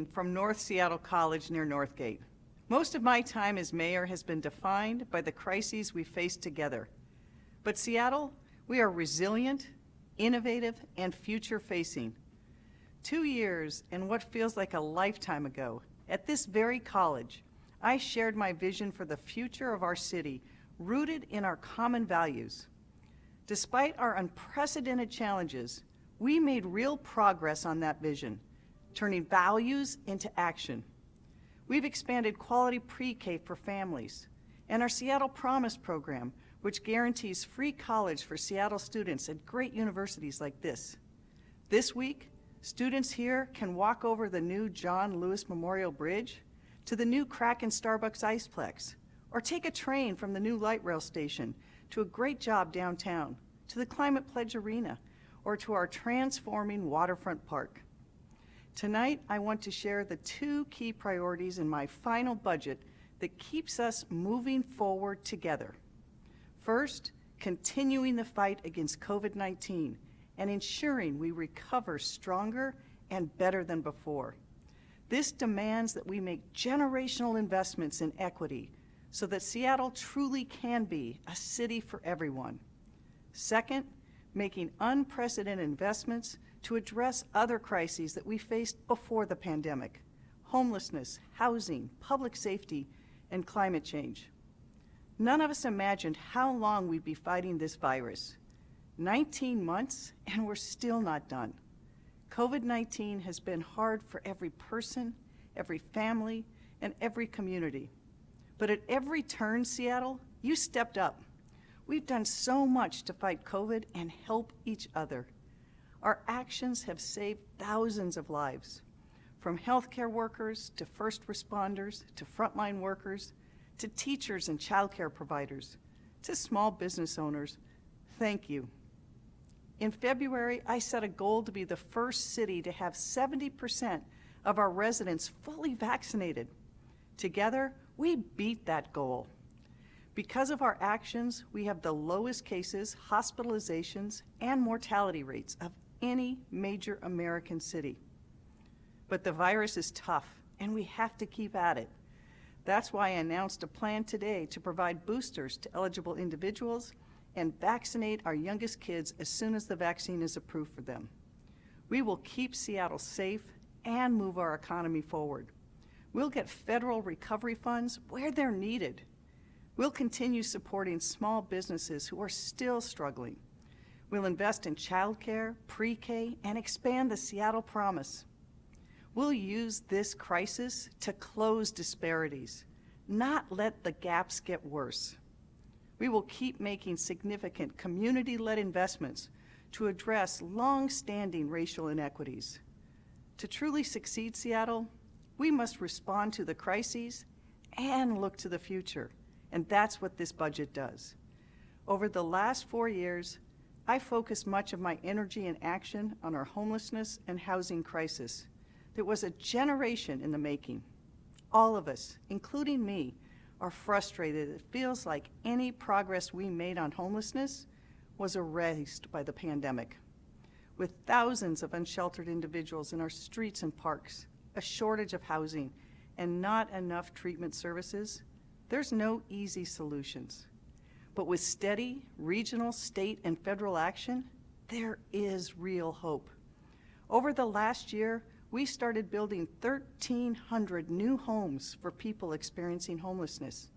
from North Seattle College near Northgate. Most of my time as mayor has been defined by the crises we faced together. But Seattle, we are resilient, innovative, and future-facing. 2 years and what feels like a lifetime ago, at this very college, I shared my vision for the future of our city, rooted in our common values. Despite our unprecedented challenges, we made real progress on that vision, turning values into action. We've expanded quality pre-K for families, and our Seattle Promise program, which guarantees free college for Seattle students at great universities like this. This week, students here can walk over the new John Lewis Memorial Bridge to the new Kraken Starbucks Iceplex, or take a train from the new light rail station to a great job downtown, to the Climate Pledge Arena, or to our transforming waterfront park. Tonight, I want to share the 2 key priorities in my final budget that keeps us moving forward together. First, continuing the fight against COVID-19 and ensuring we recover stronger and better than before. This demands that we make generational investments in equity so that Seattle truly can be a city for everyone. Second, making unprecedented investments to address other crises that we faced before the pandemic: homelessness, housing, public safety, and climate change. None of us imagined how long we'd be fighting this virus. 19 months, and we're still not done. COVID-19 has been hard for every person, every family, and every community. But at every turn, Seattle, you stepped up. We've done so much to fight COVID and help each other. Our actions have saved thousands of lives, from healthcare workers to first responders to frontline workers to teachers and childcare providers to small business owners. Thank you. In February, I set a goal to be the first city to have 70% of our residents fully vaccinated. Together, we beat that goal. Because of our actions, we have the lowest cases, hospitalizations, and mortality rates of any major American city. But the virus is tough, and we have to keep at it. That's why I announced a plan today to provide boosters to eligible individuals and vaccinate our youngest kids as soon as the vaccine is approved for them. We will keep Seattle safe and move our economy forward. We'll get federal recovery funds where they're needed. We'll continue supporting small businesses who are still struggling. We'll invest in childcare, pre-K, and expand the Seattle Promise. We'll use this crisis to close disparities, not let the gaps get worse. We will keep making significant community-led investments to address long-standing racial inequities. To truly succeed, Seattle, we must respond to the crises and look to the future, and that's what this budget does. Over the last 4 years, I focused much of my energy and action on our homelessness and housing crisis. There was a generation in the making. All of us, including me, are frustrated. It feels like any progress we made on homelessness was erased by the pandemic. With thousands of unsheltered individuals in our streets and parks, a shortage of housing, and not enough treatment services, there's no easy solutions. But with steady regional, state, and federal action, there is real hope. Over the last year, we started building 1,300 new homes for people experiencing homelessness.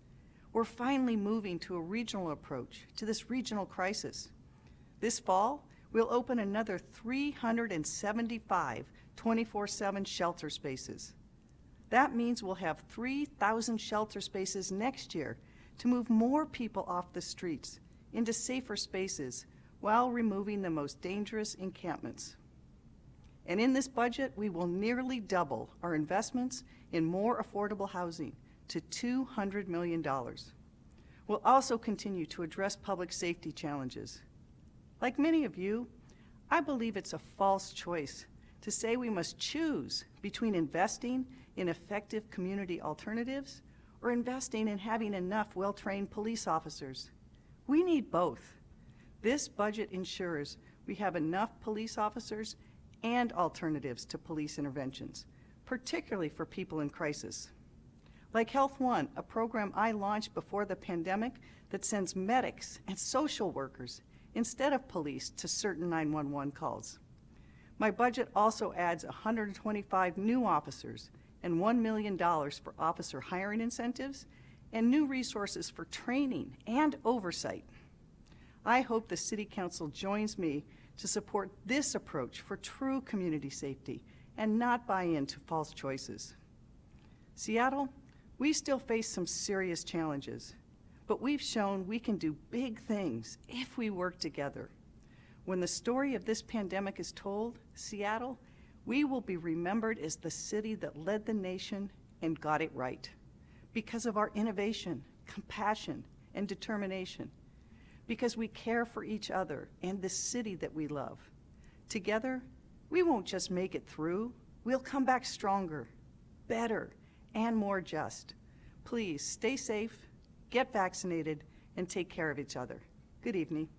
We're finally moving to a regional approach to this regional crisis. This fall, we'll open another 375 24/7 shelter spaces. That means we'll have 3,000 shelter spaces next year to move more people off the streets into safer spaces while removing the most dangerous encampments. And in this budget, we will nearly double our investments in more affordable housing to $200 million. We'll also continue to address public safety challenges. Like many of you, I believe it's a false choice to say we must choose between investing in effective community alternatives or investing in having enough well-trained police officers. We need both. This budget ensures we have enough police officers and alternatives to police interventions, particularly for people in crisis. Like Health One, a program I launched before the pandemic that sends medics and social workers instead of police to certain 911 calls. My budget also adds 125 new officers and $1 million for officer hiring incentives and new resources for training and oversight. I hope the City Council joins me to support this approach for true community safety and not buy into false choices. Seattle, we still face some serious challenges, but we've shown we can do big things if we work together. When the story of this pandemic is told, Seattle, we will be remembered as the city that led the nation and got it right because of our innovation, compassion, and determination, because we care for each other and the city that we love. Together, we won't just make it through, we'll come back stronger, better, and more just. Please stay safe, get vaccinated, and take care of each other. Good evening.